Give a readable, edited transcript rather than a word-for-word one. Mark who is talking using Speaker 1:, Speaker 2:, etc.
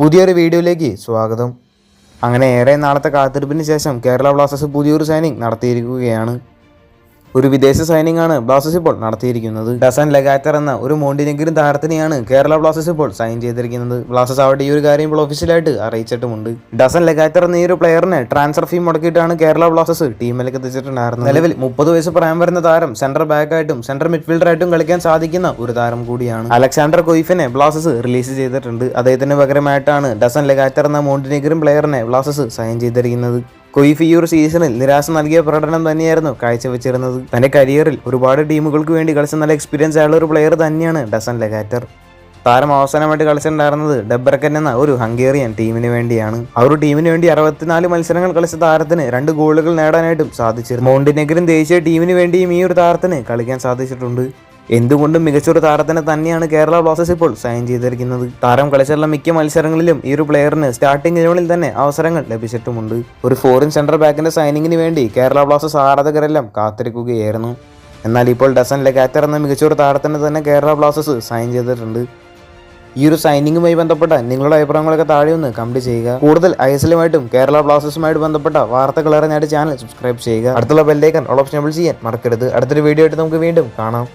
Speaker 1: പുതിയൊരു വീഡിയോയിലേക്ക് സ്വാഗതം. അങ്ങനെ ഏറെ നാളത്തെ കാത്തിരിപ്പിന് ശേഷം കേരള ബ്ലാസ്റ്റേഴ്സ് പുതിയൊരു സൈനിങ് നടത്തിയിരിക്കുകയാണ്. ഒരു വിദേശ സൈനിങ്ങാണ് ബ്ലാസ്റ്റേഴ്സ് ഇപ്പോൾ നടത്തിയിരിക്കുന്നത്. ഡസൻ ലെഗാറ്റർ എന്ന ഒരു മോണ്ടിനെഗിരിൻ താരത്തിനെയാണ് കേരള ബ്ലാസ്റ്റേഴ്സ് ഇപ്പോൾ സൈൻ ചെയ്തിരിക്കുന്നത്. ബ്ലാസ്റ്റേഴ്സ് ആവട്ടെ ഈ ഒരു കാര്യം ഇപ്പോൾ ഒഫീഷ്യലായിട്ട് അറിയിച്ചിട്ടുമുണ്ട്. ഡസൻ ലെഗാറ്റർ എന്ന ഈ ഒരു പ്ലെയറിനെ ട്രാൻസ്ഫർ ഫീ മുടക്കിയിട്ടാണ് കേരള ബ്ലാസ്റ്റേഴ്സ് ടീമിലേക്ക് എത്തിച്ചിട്ടുണ്ടായിരുന്നത്. നിലവിൽ 30 വയസ്സ് പ്രായം വരുന്ന താരം സെന്റർ ബാക്കായിട്ടും സെന്റർ മിഡ്ഫീൽഡറായിട്ടും കളിക്കാൻ സാധിക്കുന്ന ഒരു താരം കൂടിയാണ്. അലക്സാണ്ടർ കൊയ്ഫിനെ ബ്ലാസ്റ്റേഴ്സ് റിലീസ് ചെയ്തിട്ടുണ്ട്. അദ്ദേഹത്തിന് പകരമായിട്ടാണ് ഡസൻ ലെഗാറ്റർ എന്ന മോണ്ടിനെഗിരിൻ പ്ലെയറിനെ ബ്ലാസ്റ്റേഴ്സ് സൈൻ ചെയ്തിരിക്കുന്നത്. കൊയ്ഫ് ഈ ഒരു സീസണിൽ നിരാശ നൽകിയ പ്രകടനം തന്നെയായിരുന്നു കാഴ്ചവെച്ചിരുന്നത്. തന്റെ കരിയറിൽ ഒരുപാട് ടീമുകൾക്ക് വേണ്ടി കളിച്ച നല്ല എക്സ്പീരിയൻസ് ആയുള്ള ഒരു പ്ലെയർ തന്നെയാണ് ഡസൻ ലെഗാറ്റർ. താരം അവസാനമായിട്ട് കളിച്ചിട്ടുണ്ടായിരുന്നത് ഡെബ്രക്കൻ എന്ന ഒരു ഹംഗേറിയൻ ടീമിന് വേണ്ടിയാണ്. ആ ഒരു ടീമിന് വേണ്ടി 64 മത്സരങ്ങൾ കളിച്ച താരത്തിന് 2 ഗോളുകൾ നേടാനായിട്ടും സാധിച്ചിരുന്നു. മോണ്ടിനെഗിരിൻ ദേശീയ ടീമിന് വേണ്ടിയും ഈ ഒരു താരത്തിന് കളിക്കാൻ സാധിച്ചിട്ടുണ്ട്. എന്തുകൊണ്ടും മികച്ചൊരു താരത്തിനെ തന്നെയാണ് കേരള ബ്ലാസ്റ്റേഴ്സ് ഇപ്പോൾ സൈൻ ചെയ്തിരിക്കുന്നത്. താരം കളിച്ചിട്ടുള്ള മിക്ക മത്സരങ്ങളിലും ഈ ഒരു പ്ലെയറിന് സ്റ്റാർട്ടിംഗ് ഇലവനിൽ തന്നെ അവസരങ്ങൾ ലഭിച്ചിട്ടുമുണ്ട്. ഒരു ഫോറിൻ സെന്റർ ബാക്കിന്റെ സൈനിങ്ങിന് വേണ്ടി കേരള ബ്ലാസ്റ്റേഴ്സ് ആരാധകരെല്ലാം കാത്തിരിക്കുകയായിരുന്നു. എന്നാൽ ഇപ്പോൾ ഡസൻ ലെഗാറ്റർ എന്ന മികച്ചൊരു താരത്തിനെ തന്നെ കേരള ബ്ലാസ്റ്റേഴ്സ് സൈൻ ചെയ്തിട്ടുണ്ട്. ഈ ഒരു സൈനിങ്ങുമായി ബന്ധപ്പെട്ട നിങ്ങളുടെ അഭിപ്രായങ്ങളൊക്കെ താഴെ ഒന്ന് കമന്റ് ചെയ്യുക. കൂടുതൽ ഐഎസ്എല്ലുമായിട്ടും കേരള ബ്ലാസ്റ്റേഴ്സുമായിട്ട് ബന്ധപ്പെട്ട വാർത്തകൾ അറിഞ്ഞായിട്ട് ചാനൽ സബ്സ്ക്രൈബ് ചെയ്യുക. അടുത്തുള്ള ബെല്ലൈക്കൺ ഓൾ ഓപ്ഷൻ എനേബിൾ ചെയ്യാൻ മറക്കരുത്. അടുത്തൊരു വീഡിയോ ആയിട്ട് നമുക്ക് വീണ്ടും കാണാം.